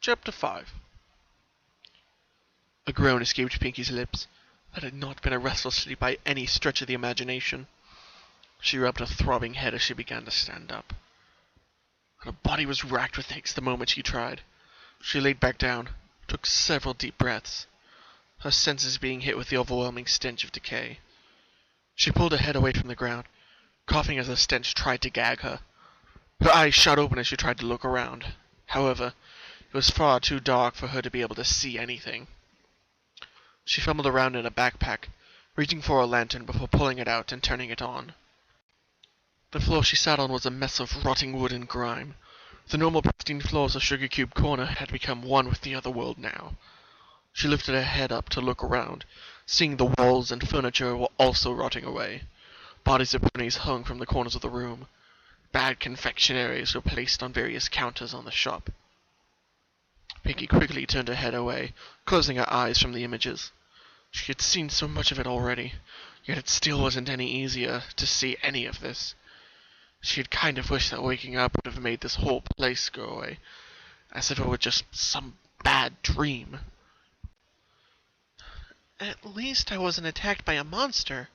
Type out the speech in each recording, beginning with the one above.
Chapter 5. A groan escaped Pinkie's lips. That had not been a restful sleep by any stretch of the imagination. She rubbed her throbbing head as she began to stand up. Her body was racked with aches the moment she tried. She laid back down, took several deep breaths, her senses being hit with the overwhelming stench of decay. She pulled her head away from the ground, coughing as the stench tried to gag her. Her eyes shot open as she tried to look around. However, it was far too dark for her to be able to see anything. She fumbled around in a backpack, reaching for a lantern before pulling it out and turning it on. The floor she sat on was a mess of rotting wood and grime. The normal pristine floors of Sugar Cube Corner had become one with the other world now. She lifted her head up to look around, seeing the walls and furniture were also rotting away. Bodies of ponies hung from the corners of the room. Bad confectionaries were placed on various counters on the shop. Pinkie quickly turned her head away, closing her eyes from the images. She had seen so much of it already, yet it still wasn't any easier to see any of this. She had kind of wished that waking up would have made this whole place go away, as if it were just some bad dream. At least I wasn't attacked by a monster,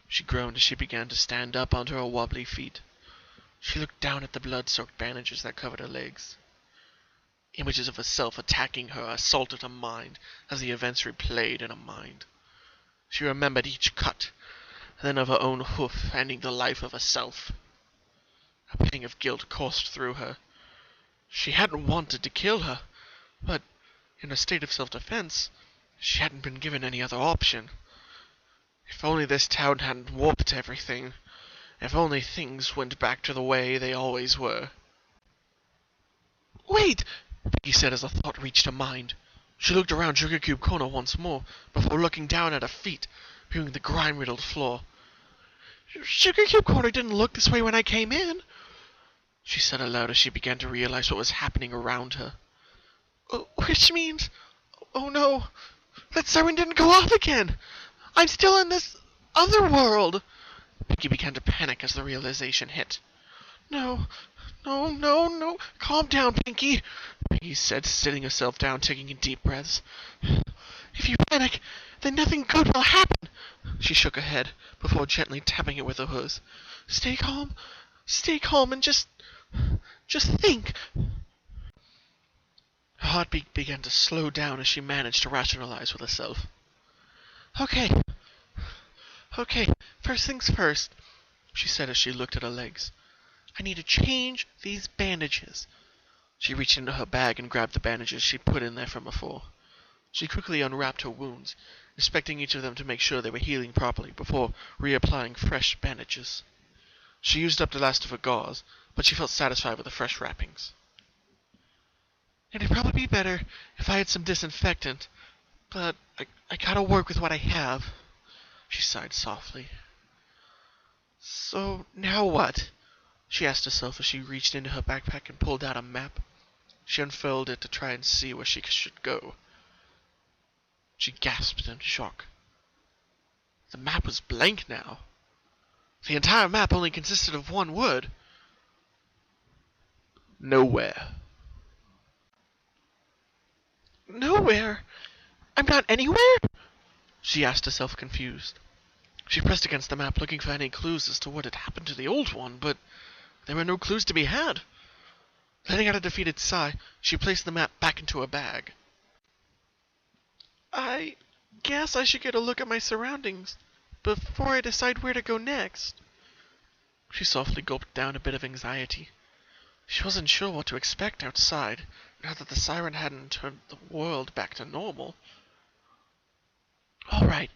she groaned as she began to stand up onto her wobbly feet. She looked down at the blood-soaked bandages that covered her legs. Images of herself attacking her assaulted her mind as the events replayed in her mind. She remembered each cut, then of her own hoof ending the life of herself. A pang of guilt coursed through her. She hadn't wanted to kill her, but in a state of self-defense, she hadn't been given any other option. If only this town hadn't warped everything. If only things went back to the way they always were. "Wait!" Pinkie said as a thought reached her mind. She looked around Sugar Cube Corner once more, before looking down at her feet, viewing the grime-riddled floor. "Sugar Cube Corner didn't look this way when I came in," she said aloud as she began to realize what was happening around her. "Which means... oh no, that siren didn't go off again! I'm still in this other world!" Pinkie began to panic as the realization hit. No, calm down, Pinkie," Pinkie said, sitting herself down, taking in deep breaths. "If you panic, then nothing good will happen." She shook her head, before gently tapping it with her hooves. Stay calm, and just think." Her heartbeat began to slow down as she managed to rationalize with herself. Okay, first things first," she said as she looked at her legs. "I need to change these bandages." She reached into her bag and grabbed the bandages she'd put in there from before. She quickly unwrapped her wounds, inspecting each of them to make sure they were healing properly before reapplying fresh bandages. She used up the last of her gauze, but she felt satisfied with the fresh wrappings. "It'd probably be better if I had some disinfectant, but I gotta work with what I have," she sighed softly. "So now what?" she asked herself as she reached into her backpack and pulled out a map. She unfurled it to try and see where she should go. She gasped in shock. The map was blank now. The entire map only consisted of one word. Nowhere. "Nowhere? I'm not anywhere?" she asked herself, confused. She pressed against the map, looking for any clues as to what had happened to the old one, but there were no clues to be had. Letting out a defeated sigh, she placed the map back into her bag. "I guess I should get a look at my surroundings before I decide where to go next." She softly gulped down a bit of anxiety. She wasn't sure what to expect outside, now that the siren hadn't turned the world back to normal. "All right.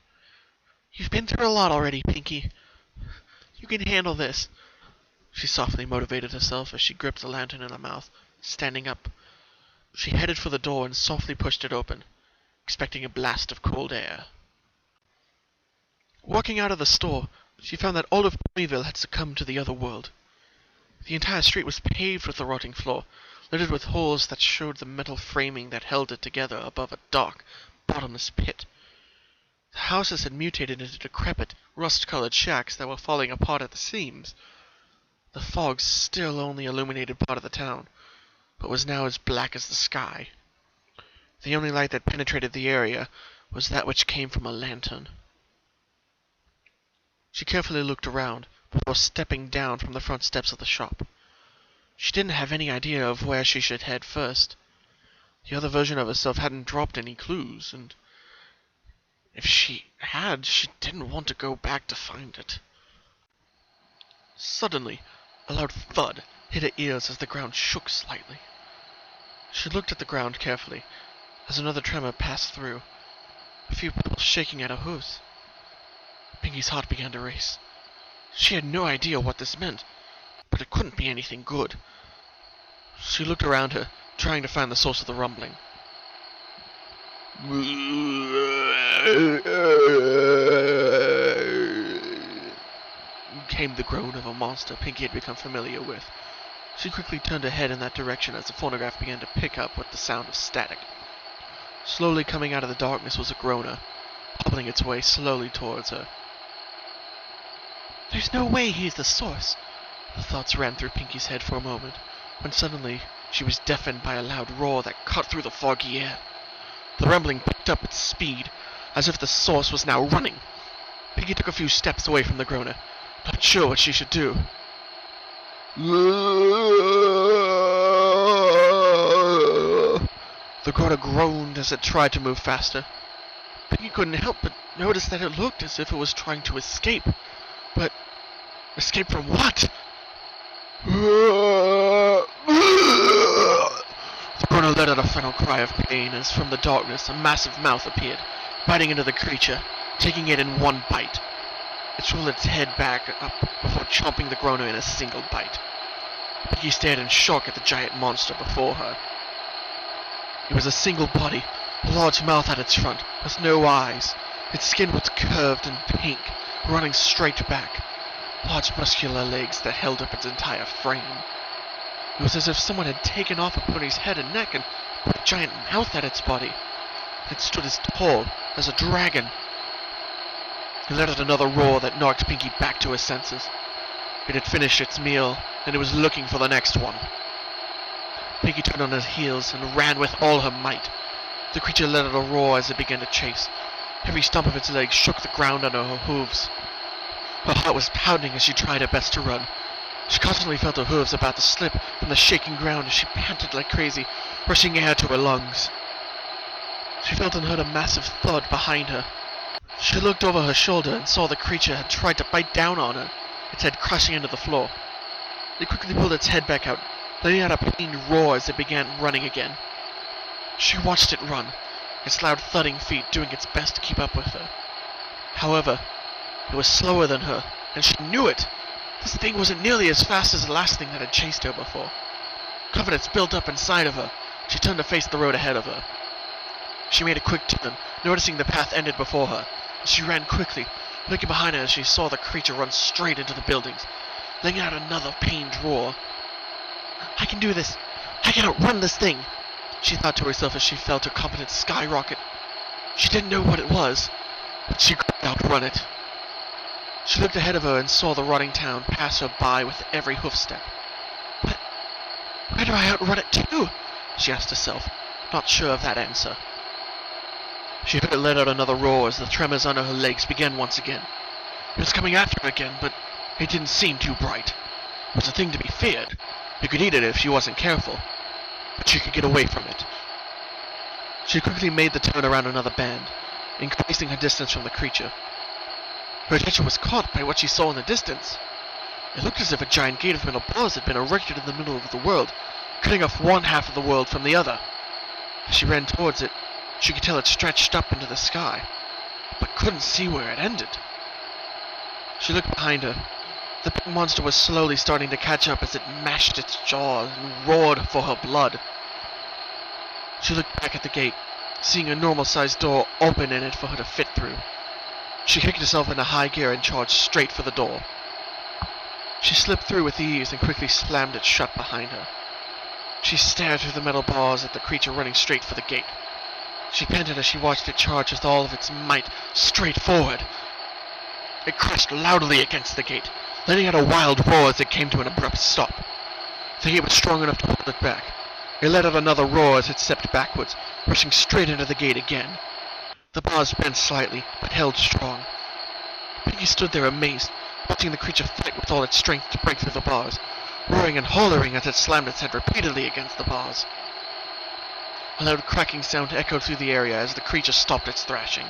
You've been through a lot already, Pinkie. You can handle this." She softly motivated herself as she gripped the lantern in her mouth, standing up. She headed for the door and softly pushed it open, expecting a blast of cold air. Walking out of the store, she found that all of Ponyville had succumbed to the other world. The entire street was paved with the rotting floor, littered with holes that showed the metal framing that held it together above a dark, bottomless pit. The houses had mutated into decrepit, rust-colored shacks that were falling apart at the seams. The fog still only illuminated part of the town, but was now as black as the sky. The only light that penetrated the area was that which came from a lantern. She carefully looked around before stepping down from the front steps of the shop. She didn't have any idea of where she should head first. The other version of herself hadn't dropped any clues, and if she had, she didn't want to go back to find it. Suddenly, a loud thud hit her ears as the ground shook slightly. She looked at the ground carefully as another tremor passed through, a few pebbles shaking at her hooves. Pinkie's heart began to race. She had no idea what this meant, but it couldn't be anything good. She looked around her, trying to find the source of the rumbling. Came the groan of a monster Pinkie had become familiar with. She quickly turned her head in that direction as the phonograph began to pick up with the sound of static. Slowly coming out of the darkness was a groaner, hobbling its way slowly towards her. There's no way he's the source. The thoughts ran through Pinkie's head for a moment, when suddenly she was deafened by a loud roar that cut through the foggy air. The rumbling picked up its speed, as if the source was now running. Pinkie took a few steps away from the groaner, not sure what she should do. The groaner groaned as it tried to move faster. Pinkie couldn't help but notice that it looked as if it was trying to escape. But escape from what? The groaner let out a final cry of pain as from the darkness a massive mouth appeared, biting into the creature, taking it in one bite. It rolled its head back up before chomping the groaner in a single bite. Pinkie stared in shock at the giant monster before her. It was a single body, a large mouth at its front, with no eyes. Its skin was curved and pink, running straight back. Large muscular legs that held up its entire frame. It was as if someone had taken off a pony's head and neck and put a giant mouth at its body. It stood as tall as a dragon. It let out another roar that knocked Pinkie back to her senses. It had finished its meal, and it was looking for the next one. Pinkie turned on her heels and ran with all her might. The creature let out a roar as it began to chase. Every stump of its legs shook the ground under her hooves. Her heart was pounding as she tried her best to run. She constantly felt her hooves about to slip from the shaking ground as she panted like crazy, rushing air to her lungs. She felt and heard a massive thud behind her. She looked over her shoulder and saw the creature had tried to bite down on her, its head crashing into the floor. It quickly pulled its head back out, letting out a pained roar as it began running again. She watched it run, its loud thudding feet doing its best to keep up with her. However, it was slower than her, and she knew it. This thing wasn't nearly as fast as the last thing that had chased her before. Confidence built up inside of her. She turned to face the road ahead of her. She made a quick turn, noticing the path ended before her. She ran quickly, looking behind her as she saw the creature run straight into the buildings, letting out another pained roar. I can do this. I can outrun this thing, she thought to herself as she felt her confidence skyrocket. She didn't know what it was, but she could outrun it. She looked ahead of her and saw the rotting town pass her by with every hoof step. But where do I outrun it to? She asked herself, not sure of that answer. She heard it let out another roar as the tremors under her legs began once again. It was coming after her again, but it didn't seem too bright. It was a thing to be feared. You could eat it if she wasn't careful, but she could get away from it. She quickly made the turn around another bend, increasing her distance from the creature. Her attention was caught by what she saw in the distance. It looked as if a giant gate of metal bars had been erected in the middle of the world, cutting off one half of the world from the other. As she ran towards it, she could tell it stretched up into the sky, but couldn't see where it ended. She looked behind her. The big monster was slowly starting to catch up as it mashed its jaws and roared for her blood. She looked back at the gate, seeing a normal-sized door open in it for her to fit through. She kicked herself into high gear and charged straight for the door. She slipped through with ease and quickly slammed it shut behind her. She stared through the metal bars at the creature running straight for the gate. She panted as she watched it charge with all of its might straight forward. It crashed loudly against the gate, letting out a wild roar as it came to an abrupt stop. The gate was strong enough to hold it back, It let out another roar as it stepped backwards, rushing straight into the gate again. The bars bent slightly, but held strong. Pinkie stood there amazed, watching the creature fight with all its strength to break through the bars, roaring and hollering as it slammed its head repeatedly against the bars. A loud cracking sound echoed through the area as the creature stopped its thrashing.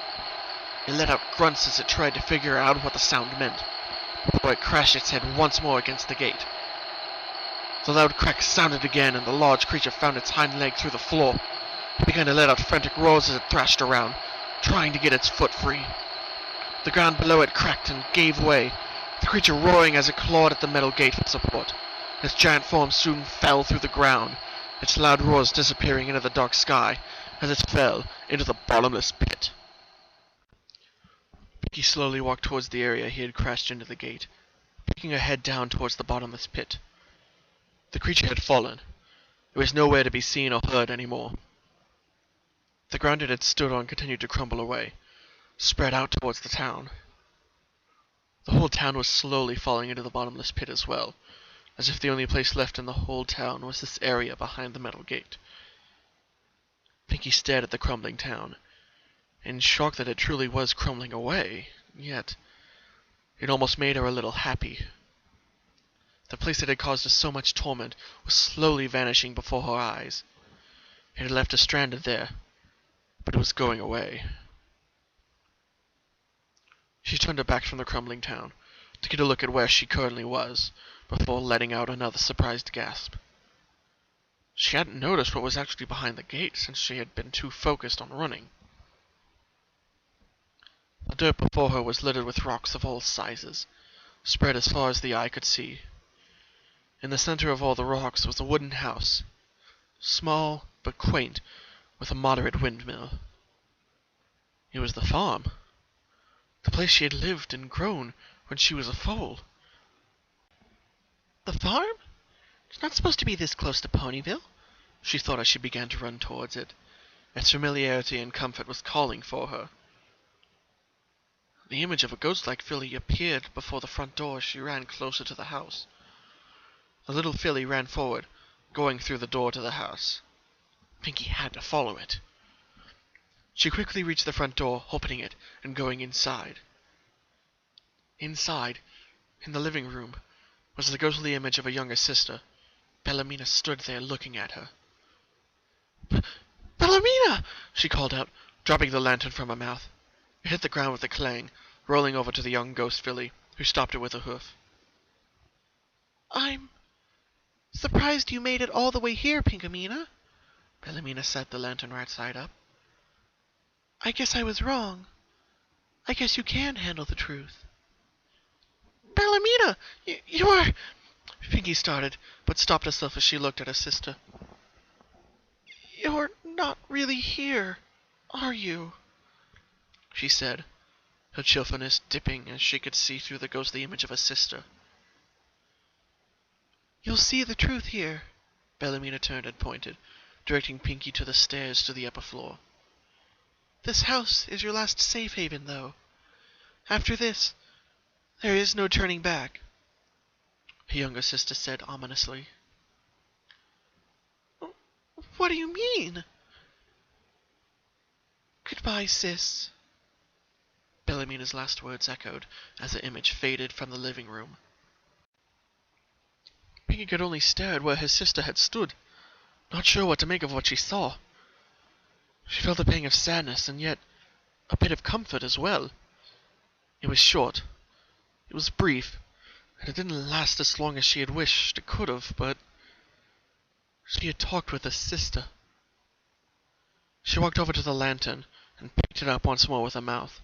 It let out grunts as it tried to figure out what the sound meant, before it crashed its head once more against the gate. The loud crack sounded again, and the large creature found its hind leg through the floor. It began to let out frantic roars as it thrashed around, trying to get its foot free. The ground below it cracked and gave way, the creature roaring as it clawed at the metal gate for support. Its giant form soon fell through the ground, its loud roars disappearing into the dark sky as it fell into the bottomless pit. Pinkie slowly walked towards the area he had crashed into the gate, picking her head down towards the bottomless pit. The creature had fallen. It was nowhere to be seen or heard anymore. The ground it had stood on continued to crumble away, spread out towards the town. The whole town was slowly falling into the bottomless pit as well, as if the only place left in the whole town was this area behind the metal gate. Pinkie stared at the crumbling town, in shock that it truly was crumbling away, yet it almost made her a little happy. The place that had caused her so much torment was slowly vanishing before her eyes. It had left her stranded there, but it was going away. She turned her back from the crumbling town to get a look at where she currently was, before letting out another surprised gasp. She hadn't noticed what was actually behind the gate since she had been too focused on running. The dirt before her was littered with rocks of all sizes, spread as far as the eye could see. In the center of all the rocks was a wooden house, small but quaint, with a moderate windmill. It was the farm, the place she had lived and grown when she was a foal. The farm? It's not supposed to be this close to Ponyville, she thought as she began to run towards it. Its familiarity and comfort was calling for her. The image of a ghost-like filly appeared before the front door as she ran closer to the house. The little filly ran forward, going through the door to the house. Pinkie had to follow it. She quickly reached the front door, opening it, and going inside. Inside, in the living room, was the ghostly image of a younger sister. Bellamina stood there looking at her. "Bellamina!" she called out, dropping the lantern from her mouth. It hit the ground with a clang, rolling over to the young ghost filly, who stopped it with a hoof. "I'm surprised you made it all the way here, Pinkamena." Bellamina set the lantern right side up. "I guess I was wrong. I guess you can handle the truth." "Bellamina, you are..." Pinkie started, but stopped herself as she looked at her sister. "You're not really here, are you?" she said, her cheerfulness dipping as she could see through the ghostly image of her sister. "You'll see the truth here." Bellamina turned and pointed, directing Pinkie to the stairs to the upper floor. "This house is your last safe haven, though. After this, there is no turning back," her younger sister said ominously. "What do you mean?" "Goodbye, sis." Bellamina's last words echoed as the image faded from the living room. Pinkie could only stare at where his sister had stood, not sure what to make of what she saw. She felt a pang of sadness, and yet a bit of comfort as well. It was short, it was brief, and it didn't last as long as she had wished it could have, but she had talked with her sister. She walked over to the lantern and picked it up once more with her mouth.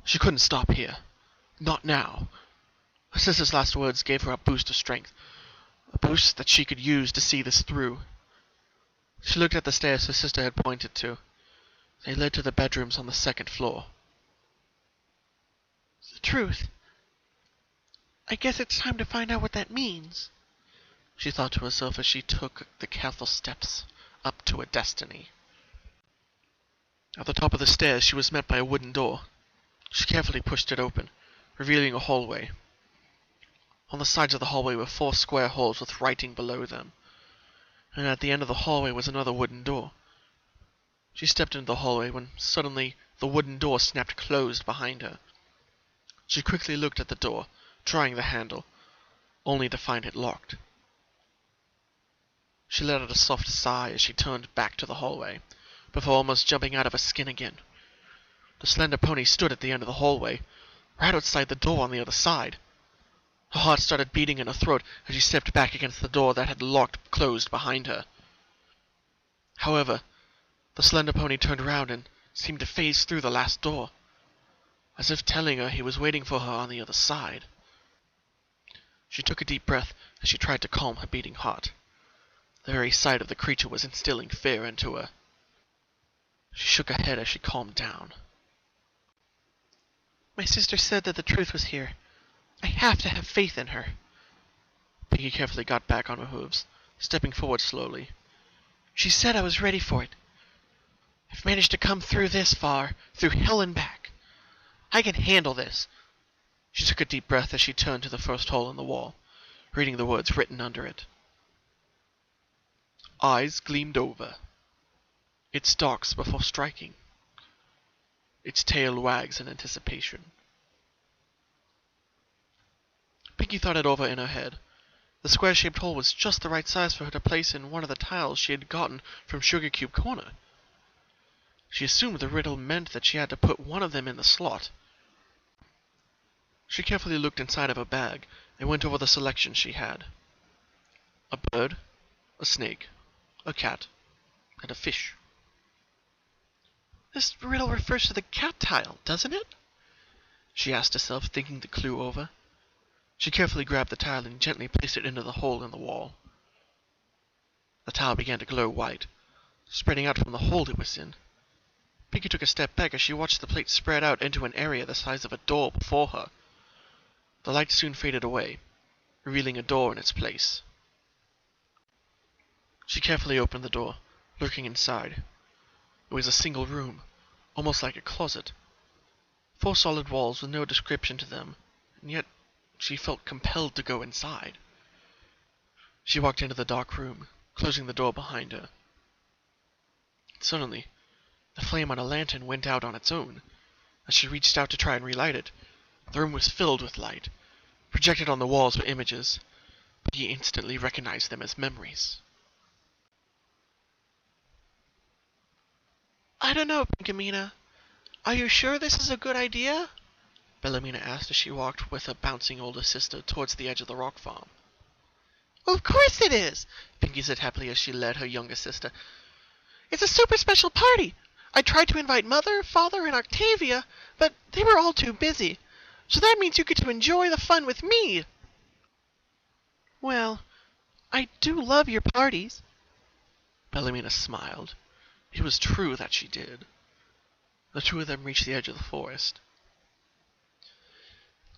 She couldn't stop here. Not now. Her sister's last words gave her a boost of strength, a boost that she could use to see this through. She looked at the stairs her sister had pointed to. They led to the bedrooms on the second floor. "The truth. I guess it's time to find out what that means," she thought to herself as she took the careful steps up to her destiny. At the top of the stairs she was met by a wooden door. She carefully pushed it open, revealing a hallway. On the sides of the hallway were 4 square holes with writing below them. and at the end of the hallway was another wooden door. She stepped into the hallway when suddenly the wooden door snapped closed behind her. She quickly looked at the door, trying the handle, only to find it locked. She let out a soft sigh as she turned back to the hallway, before almost jumping out of her skin again. The slender pony stood at the end of the hallway, right outside the door on the other side. Her heart started beating in her throat as she stepped back against the door that had locked closed behind her. However, the slender pony turned around and seemed to phase through the last door, as if telling her he was waiting for her on the other side. She took a deep breath as she tried to calm her beating heart. The very sight of the creature was instilling fear into her. She shook her head as she calmed down. My sister said that the truth was here. I have to have faith in her. Pinkie carefully got back on her hooves, stepping forward slowly. She said I was ready for it. I've managed to come through this far, through hell and back. I can handle this. She took a deep breath as she turned to the first hole in the wall, reading the words written under it. Eyes gleamed over. It stalks before striking. Its tail wags in anticipation. Pinkie thought it over in her head. The square-shaped hole was just the right size for her to place in one of the tiles she had gotten from Sugar Cube Corner. She assumed the riddle meant that she had to put one of them in the slot. She carefully looked inside of her bag and went over the selection she had. A bird, a snake, a cat, and a fish. This riddle refers to the cat tile, doesn't it? She asked herself, thinking the clue over. She carefully grabbed the tile and gently placed it into the hole in the wall. The tile began to glow white, spreading out from the hole it was in. Pinkie took a step back as she watched the plate spread out into an area the size of a door before her. The light soon faded away, revealing a door in its place. She carefully opened the door, looking inside. It was a single room, almost like a closet. 4 solid walls with no description to them, and yet she felt compelled to go inside. She walked into the dark room, closing the door behind her. Suddenly, the flame on a lantern went out on its own. As she reached out to try and relight it, the room was filled with light. Projected on the walls were images, but he instantly recognized them as memories. I don't know, Pinkamena. Are you sure this is a good idea? Bellamina asked as she walked with her bouncing older sister towards the edge of the rock farm. Well, of course it is, Pinkie said happily as she led her younger sister. It's a super special party. I tried to invite Mother, Father, and Octavia, but they were all too busy. So that means you get to enjoy the fun with me. Well, I do love your parties. Bellamina smiled. It was true that she did. The two of them reached the edge of the forest.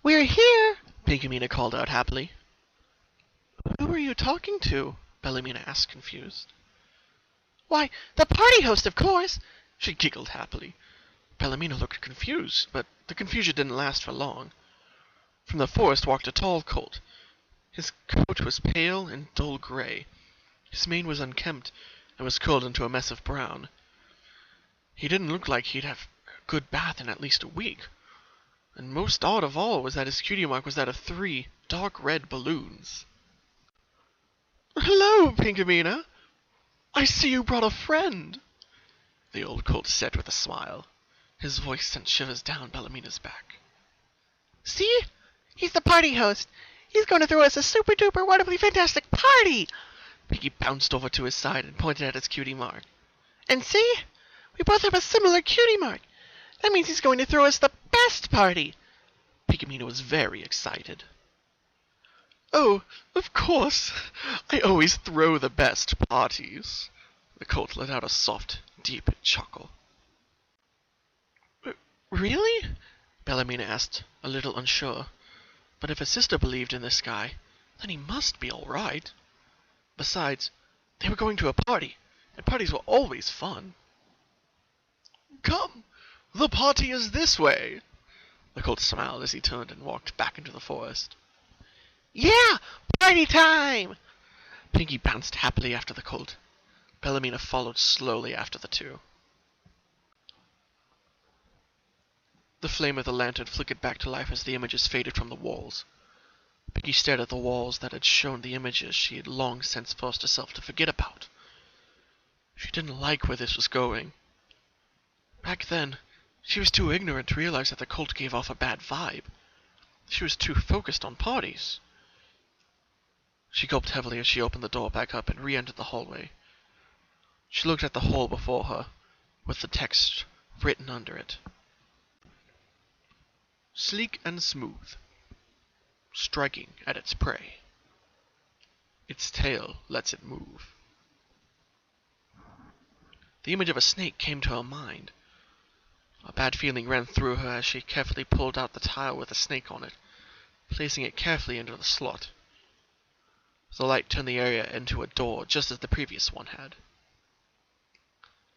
We're here, Pinkamena called out happily. Who are you talking to? Bellamina asked, confused. Why, the party host, of course, she giggled happily. Bellamina looked confused, but the confusion didn't last for long. From the forest walked a tall colt. His coat was pale and dull gray. His mane was unkempt and was curled into a mess of brown. He didn't look like he'd have a good bath in at least a week. And most odd of all was that his cutie mark was that of 3 dark red balloons. Hello, Pinkamena. I see you brought a friend, the old colt said with a smile. His voice sent shivers down Bellamina's back. See? He's the party host. He's going to throw us a super-duper wonderfully fantastic party. Pinkie bounced over to his side and pointed at his cutie mark. And see? We both have a similar cutie mark. That means he's going to throw us the best party. Pinkamena was very excited. Oh, of course. I always throw the best parties. The colt let out a soft, deep chuckle. Really? Bellamina asked, a little unsure. But if his sister believed in this guy, then he must be all right. Besides, they were going to a party, and parties were always fun. Come, the party is this way. The colt smiled as he turned and walked back into the forest. Yeah, party time! Pinkie bounced happily after the colt. Bellamina followed slowly after the two. The flame of the lantern flickered back to life as the images faded from the walls. Pinkie stared at the walls that had shown the images she had long since forced herself to forget about. She didn't like where this was going. Back then, she was too ignorant to realize that the cult gave off a bad vibe. She was too focused on parties. She gulped heavily as she opened the door back up and re-entered the hallway. She looked at the hole before her, with the text written under it. Sleek and smooth, striking at its prey. Its tail lets it move. The image of a snake came to her mind. A bad feeling ran through her as she carefully pulled out the tile with a snake on it, placing it carefully into the slot. The light turned the area into a door, just as the previous one had.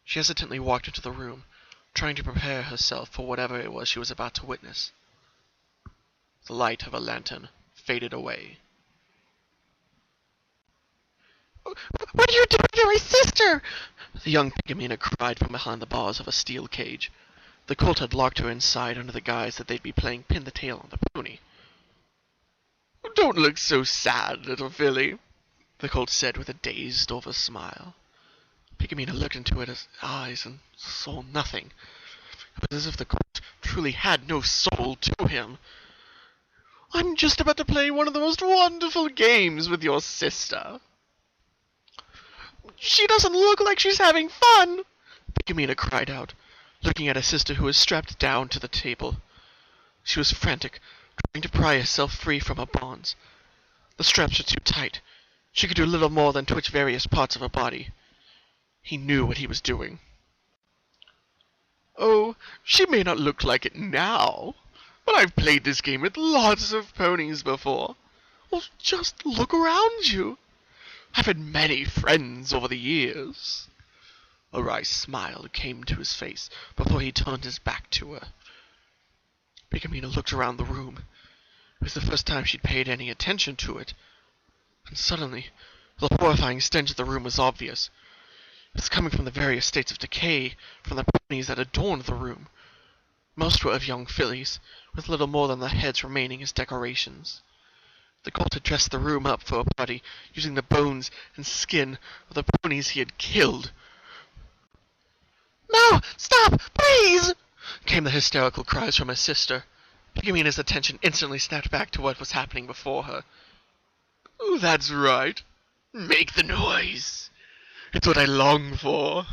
She hesitantly walked into the room, trying to prepare herself for whatever it was she was about to witness. The light of a lantern faded away. "What are you doing to my sister?" the young Pinkamena cried from behind the bars of a steel cage. The colt had locked her inside under the guise that they'd be playing pin the tail on the pony. "Don't look so sad, little filly," the colt said with a dazed-over smile. Pinkamena looked into his eyes and saw nothing. It was as if the colt truly had no soul to him. "I'm just about to play one of the most wonderful games with your sister." "She doesn't look like she's having fun," Pinkamena cried out, looking at her sister who was strapped down to the table. She was frantic, trying to pry herself free from her bonds. The straps were too tight. She could do little more than twitch various parts of her body. He knew what he was doing. "Oh, she may not look like it now, but I've played this game with lots of ponies before. Well, just look around you. I've had many friends over the years." A wry smile came to his face before he turned his back to her. Pinkamena looked around the room. It was the first time she'd paid any attention to it. And suddenly, the horrifying stench of the room was obvious. It was coming from the various states of decay from the ponies that adorned the room. Most were of young fillies, with little more than their heads remaining as decorations. The colt had dressed the room up for a party, using the bones and skin of the ponies he had killed. "No! Stop! Please!" came the hysterical cries from her sister. Pinkamena's attention instantly snapped back to what was happening before her. "Oh, that's right. Make the noise. It's what I long for."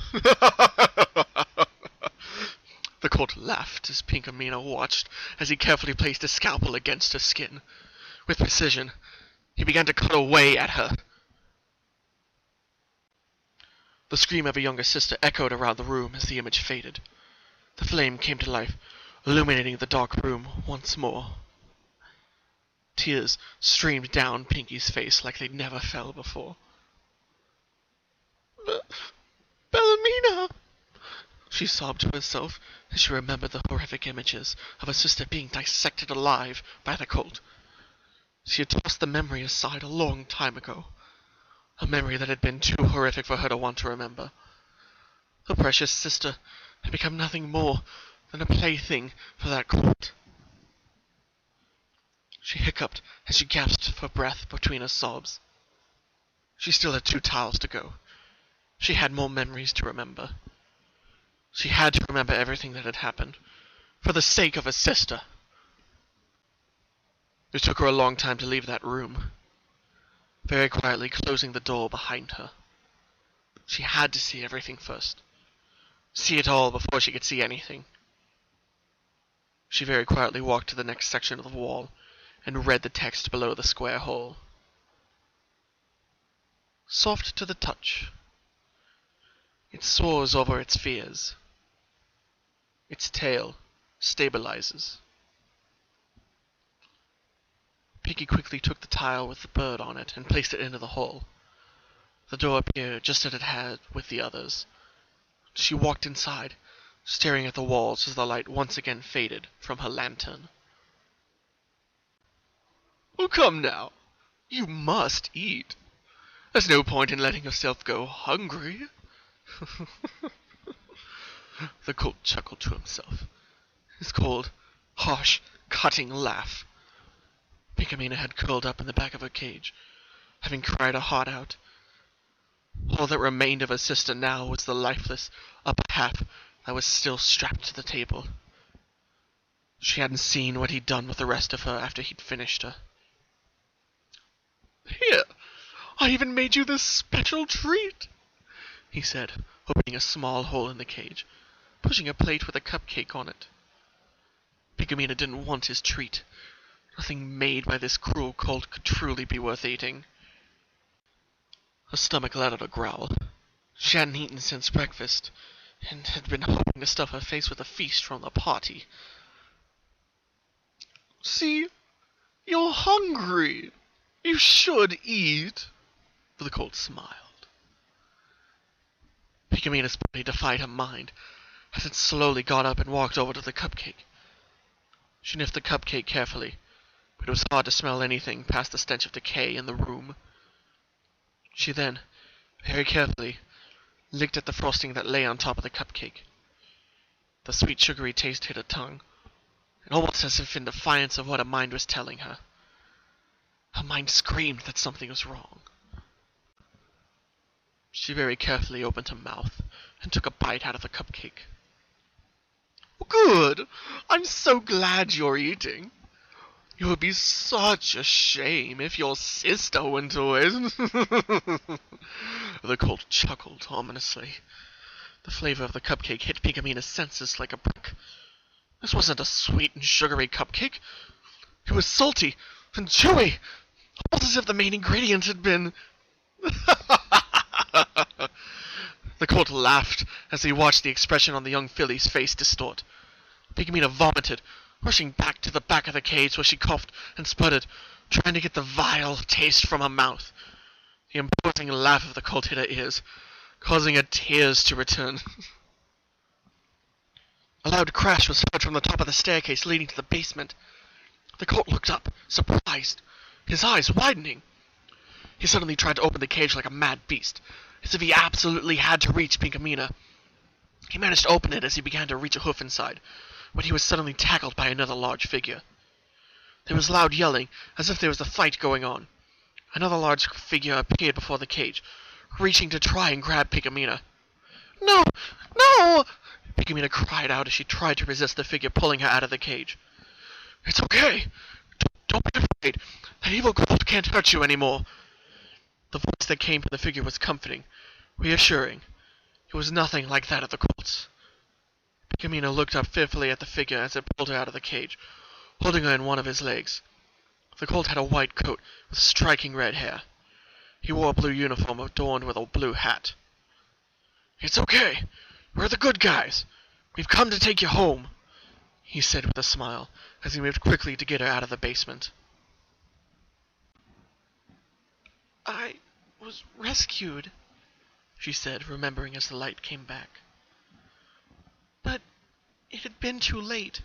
The colt laughed as Pinkamena watched as he carefully placed his scalpel against her skin. With precision, he began to cut away at her. The scream of a younger sister echoed around the room as the image faded. The flame came to life, illuminating the dark room once more. Tears streamed down Pinkie's face like they'd never fell before. "Bellamina!" she sobbed to herself as she remembered the horrific images of her sister being dissected alive by the colt. She had tossed the memory aside a long time ago, a memory that had been too horrific for her to want to remember. Her precious sister had become nothing more than a plaything for that colt. She hiccuped as she gasped for breath between her sobs. She still had 2 tiles to go. She had more memories to remember. She had to remember everything that had happened, for the sake of her sister. It took her a long time to leave that room, very quietly closing the door behind her. She had to see everything first. See it all before she could see anything. She very quietly walked to the next section of the wall and read the text below the square hole. Soft to the touch. It soars over its fears. Its tail stabilizes. Pinkie quickly took the tile with the bird on it and placed it into the hole. The door appeared just as it had with the others. She walked inside, staring at the walls as the light once again faded from her lantern. "Oh, come now. You must eat. There's no point in letting yourself go hungry. The colt chuckled to himself. His cold, harsh, cutting laugh. Pinkie had curled up in the back of her cage, having cried her heart out. All that remained of her sister now was the lifeless upper half that was still strapped to the table. She hadn't seen what he'd done with the rest of her after he'd finished her. "Here, I even made you this special treat," he said, opening a small hole in the cage, pushing a plate with a cupcake on it. Pinkie didn't want his treat. Nothing made by this cruel colt could truly be worth eating. Her stomach let out a growl. She hadn't eaten since breakfast, and had been hoping to stuff her face with a feast from the party. "See, you're hungry. You should eat," the colt smiled. Pinkie body defied her mind, as it slowly got up and walked over to the cupcake. She sniffed the cupcake carefully, but it was hard to smell anything past the stench of decay in the room. She then, very carefully, licked at the frosting that lay on top of the cupcake. The sweet sugary taste hit her tongue, and almost as if in defiance of what her mind was telling her. Her mind screamed that something was wrong. She very carefully opened her mouth and took a bite out of the cupcake. "Good! I'm so glad you're eating. It would be such a shame if your sister went away." The colt chuckled ominously. The flavor of the cupcake hit Pinkie senses like a brick. This wasn't a sweet and sugary cupcake. It was salty and chewy, almost as if the main ingredient had been... The colt laughed as he watched the expression on the young filly's face distort. Pinkie vomited, rushing back to the back of the cage where she coughed and sputtered, trying to get the vile taste from her mouth. The imposing laugh of the colt hit her ears, causing her tears to return. A loud crash was heard from the top of the staircase leading to the basement. The colt looked up, surprised, his eyes widening. He suddenly tried to open the cage like a mad beast, as if he absolutely had to reach Pinkie. He managed to open it as he began to reach a hoof inside, when he was suddenly tackled by another large figure. There was loud yelling, as if there was a fight going on. Another large figure appeared before the cage, reaching to try and grab Pinkie. "No! No!" Pinkie cried out as she tried to resist the figure pulling her out of the cage. "It's okay. Don't be afraid. That evil colt can't hurt you anymore." The voice that came from the figure was comforting, reassuring. It was nothing like that of the colt's. Pinkie looked up fearfully at the figure as it pulled her out of the cage, holding her in one of his legs. The colt had a white coat with striking red hair. He wore a blue uniform adorned with a blue hat. "It's okay. We're the good guys. We've come to take you home," he said with a smile as he moved quickly to get her out of the basement. "I was rescued," she said, remembering as the light came back. "But it had been too late.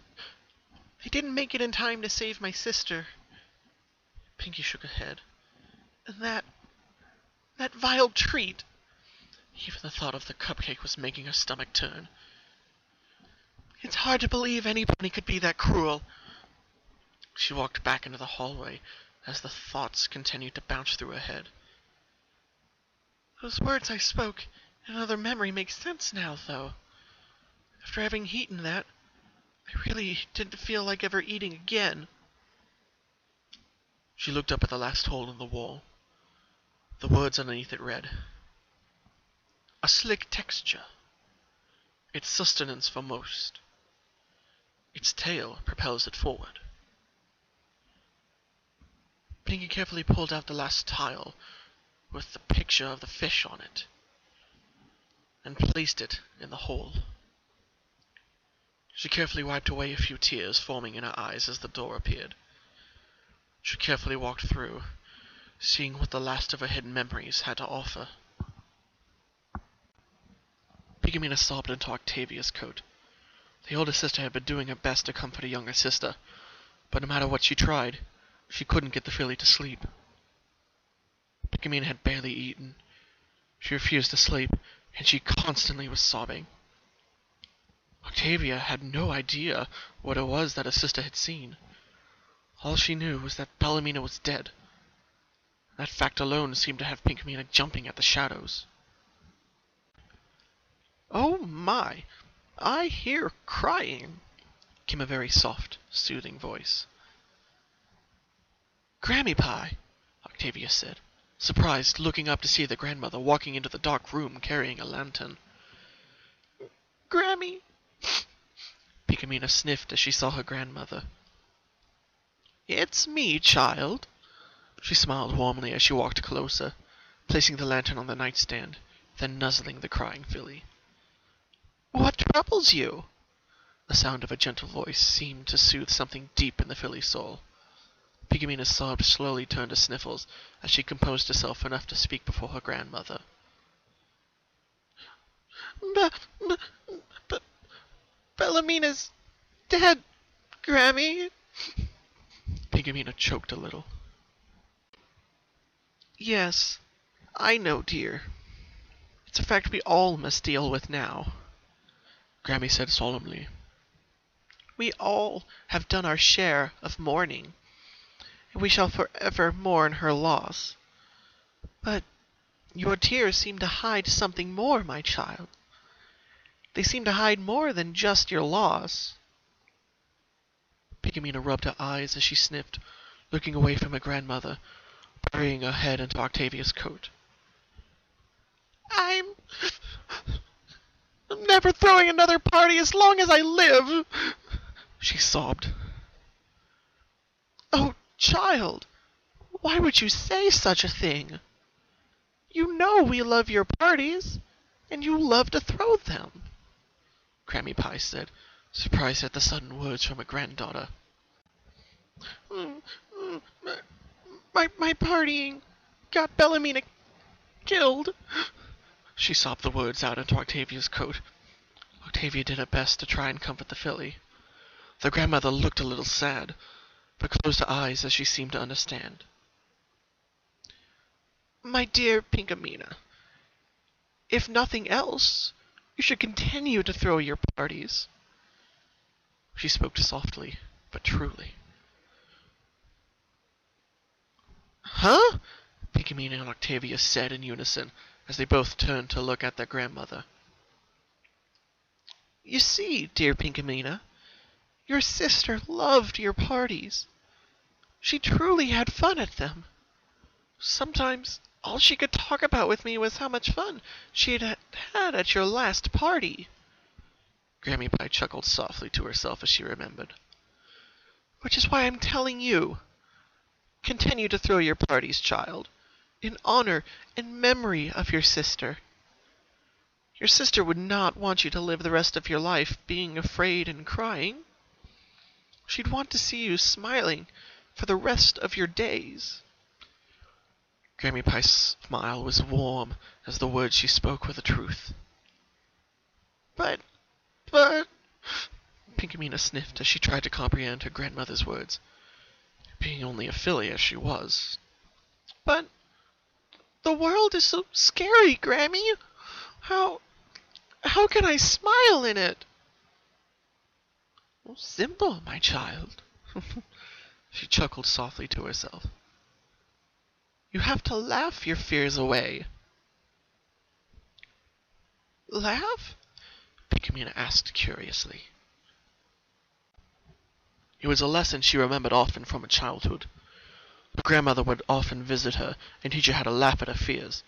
I didn't make it in time to save my sister." Pinkie shook her head. "And that vile treat." Even the thought of the cupcake was making her stomach turn. "It's hard to believe anybody could be that cruel." She walked back into the hallway as the thoughts continued to bounce through her head. "Those words I spoke in another memory make sense now, though. After having eaten that, I really didn't feel like ever eating again." She looked up at the last hole in the wall. The words underneath it read, "A slick texture. Its sustenance for most. Its tail propels it forward." Pinkie carefully pulled out the last tile with the picture of the fish on it and placed it in the hole. She carefully wiped away a few tears forming in her eyes as the door appeared. She carefully walked through, seeing what the last of her hidden memories had to offer. Pinkie sobbed into Octavia's coat. The older sister had been doing her best to comfort her younger sister, but no matter what she tried, she couldn't get the filly to sleep. Picamina had barely eaten. She refused to sleep, and she constantly was sobbing. Octavia had no idea what it was that her sister had seen. All she knew was that Bellamina was dead. That fact alone seemed to have Picamina jumping at the shadows. "Oh my, I hear crying," came a very soft, soothing voice. "Grammy Pie," Octavia said, surprised, looking up to see the grandmother walking into the dark room carrying a lantern. "Grammy," Picamina sniffed as she saw her grandmother. "It's me, child." She smiled warmly as she walked closer, placing the lantern on the nightstand, then nuzzling the crying filly. "What troubles you?" The sound of a gentle voice seemed to soothe something deep in the filly's soul. Picamina's sobs slowly turned to sniffles as she composed herself enough to speak before her grandmother. "Bellamina's dead, Grammy." Picamina choked a little. "Yes, I know, dear. It's a fact we all must deal with now," Grammy said solemnly. "We all have done our share of mourning, and we shall forever mourn her loss. But your tears seem to hide something more, my child. They seem to hide more than just your loss." Picamina rubbed her eyes as she sniffed, looking away from her grandmother, burying her head into Octavia's coat. I'm never throwing another party as long as I live," she sobbed. "Oh, child, why would you say such a thing? You know we love your parties, and you love to throw them," Grammy Pie said, surprised at the sudden words from her granddaughter. My partying got Bellamina killed." She sobbed the words out into Octavia's coat. Octavia did her best to try and comfort the filly. The grandmother looked a little sad, but closed her eyes as she seemed to understand. "My dear Pinkamena, if nothing else, you should continue to throw your parties." She spoke softly, but truly. "Huh?" Pinkamena and Octavia said in unison, as they both turned to look at their grandmother. "You see, dear Pinkamena, your sister loved your parties. She truly had fun at them. Sometimes all she could talk about with me was how much fun she had had at your last party." Grammy Pie chuckled softly to herself as she remembered. "Which is why I'm telling you. Continue to throw your parties, child, in honor and memory of your sister. Your sister would not want you to live the rest of your life being afraid and crying. She'd want to see you smiling for the rest of your days." Grammy Pie's smile was warm as the words she spoke were the truth. But... Pinkamena sniffed as she tried to comprehend her grandmother's words, being only a filly as she was. "But the world is so scary, Grammy. How can I smile in it?" "Well, simple, my child." She chuckled softly to herself. "You have to laugh your fears away." "Laugh?" Pinkamena asked curiously. It was a lesson she remembered often from her childhood. Her grandmother would often visit her and teach her how to laugh at her fears,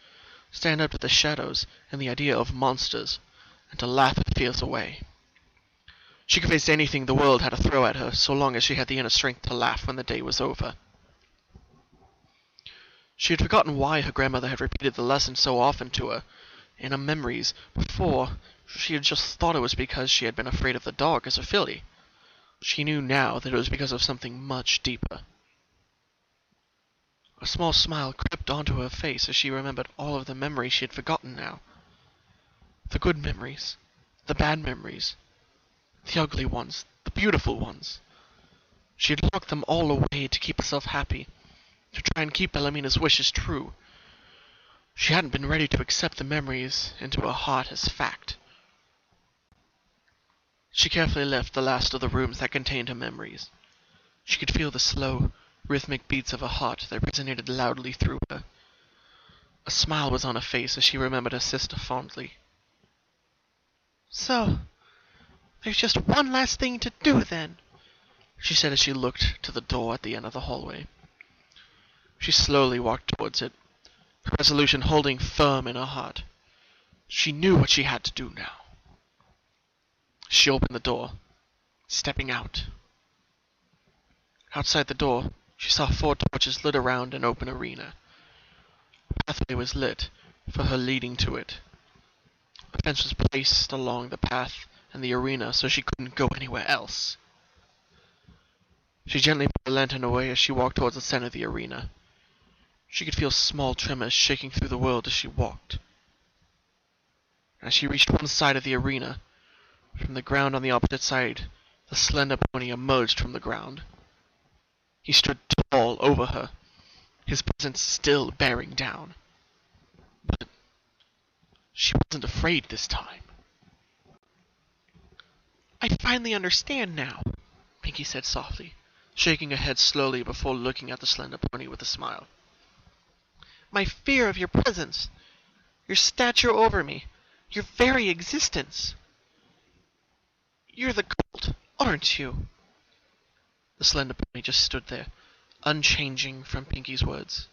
stand up to the shadows and the idea of monsters, and to laugh her fears away. She could face anything the world had to throw at her so long as she had the inner strength to laugh when the day was over. She had forgotten why her grandmother had repeated the lesson so often to her. In her memories, before, she had just thought it was because she had been afraid of the dog as a filly. She knew now that it was because of something much deeper. A small smile crept onto her face as she remembered all of the memories she had forgotten now. The good memories, the bad memories, the ugly ones, the beautiful ones. She had locked them all away to keep herself happy, to try and keep Bellamina's wishes true, She hadn't been ready to accept the memories into her heart as fact. She carefully left the last of the rooms that contained her memories. She could feel the slow, rhythmic beats of her heart that resonated loudly through her. A smile was on her face as she remembered her sister fondly. "So, there's just one last thing to do then," she said as she looked to the door at the end of the hallway. She slowly walked towards it, her resolution holding firm in her heart. She knew what she had to do now. She opened the door, stepping out. Outside the door, she saw 4 torches lit around an open arena. A pathway was lit for her leading to it. A fence was placed along the path and the arena so she couldn't go anywhere else. She gently put the lantern away as she walked towards the center of the arena. She could feel small tremors shaking through the world as she walked. As she reached one side of the arena, from the ground on the opposite side, the slender pony emerged from the ground. He stood tall over her, his presence still bearing down. But she wasn't afraid this time. "I finally understand now," Pinkie said softly, shaking her head slowly before looking at the slender pony with a smile. "My fear of your presence, your stature over me, your very existence. You're the Colt, aren't you?" The slender pony just stood there, unchanging from Pinkie's words.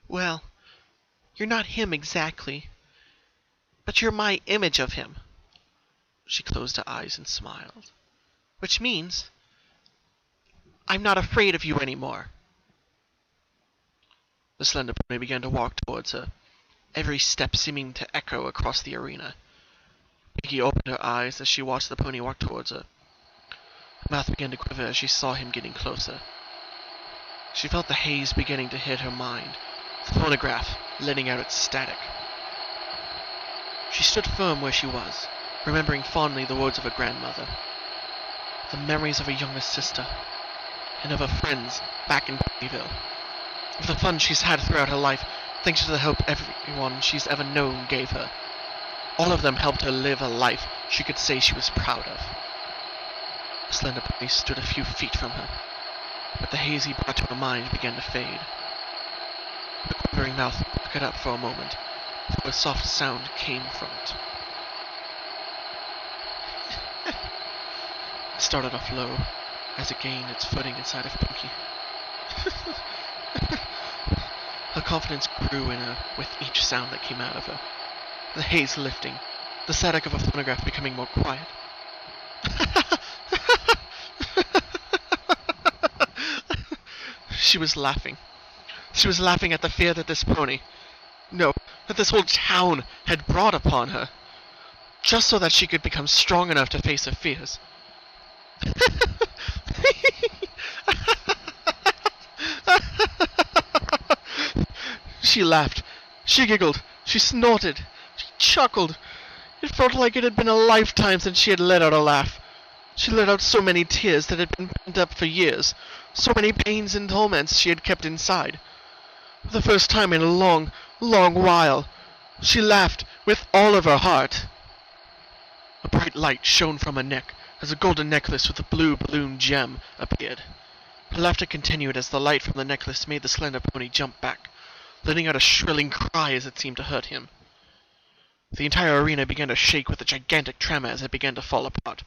"Well, you're not him exactly, but you're my image of him." She closed her eyes and smiled. "Which means I'm not afraid of you anymore." The slender pony began to walk towards her, every step seeming to echo across the arena. Pinkie opened her eyes as she watched the pony walk towards her. Her mouth began to quiver as she saw him getting closer. She felt the haze beginning to hit her mind, the phonograph letting out its static. She stood firm where she was, remembering fondly the words of her grandmother, the memories of her younger sister, and of her friends back in Ponyville, of the fun she's had throughout her life thanks to the help everyone she's ever known gave her. All of them helped her live a life she could say she was proud of. The slender pony stood a few feet from her, but the haze he brought to her mind began to fade. Her quivering mouth puckered up for a moment, before a soft sound came from it. It started off low, as it gained its footing inside of Pinkie. Her confidence grew in her with each sound that came out of her, the haze lifting, the static of a phonograph becoming more quiet. She was laughing. She was laughing at the fear that this pony, no, that this whole town had brought upon her, just so that she could become strong enough to face her fears. She laughed, she giggled, she snorted, she chuckled. It felt like it had been a lifetime since she had let out a laugh. She let out so many tears that had been pent up for years, so many pains and torments she had kept inside. For the first time in a long, long while, she laughed with all of her heart. A bright light shone from her neck as a golden necklace with a blue balloon gem appeared. Her laughter continued as the light from the necklace made the slender pony jump back, letting out a shrilling cry as it seemed to hurt him. The entire arena began to shake with a gigantic tremor as it began to fall apart.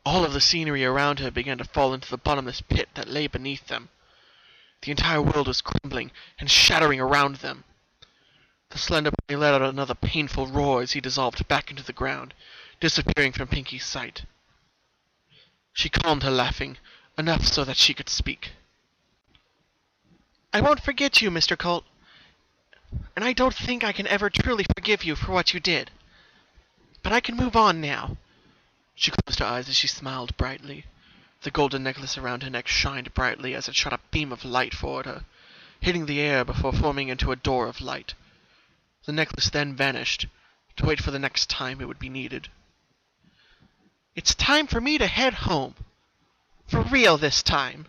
All of the scenery around her began to fall into the bottomless pit that lay beneath them. The entire world was crumbling and shattering around them. The slender pony let out another painful roar as he dissolved back into the ground, disappearing from Pinkie's sight. She calmed her laughing, enough so that she could speak. "I won't forget you, Mr. Colt, and I don't think I can ever truly forgive you for what you did. But I can move on now." She closed her eyes as she smiled brightly. The golden necklace around her neck shined brightly as it shot a beam of light toward her, hitting the air before forming into a door of light. The necklace then vanished, to wait for the next time it would be needed. "It's time for me to head home. For real this time."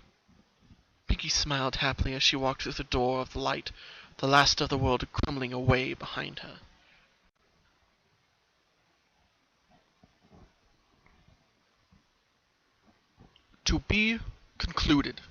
Pinkie smiled happily as she walked through the door of the light, the last of the world crumbling away behind her. To be concluded.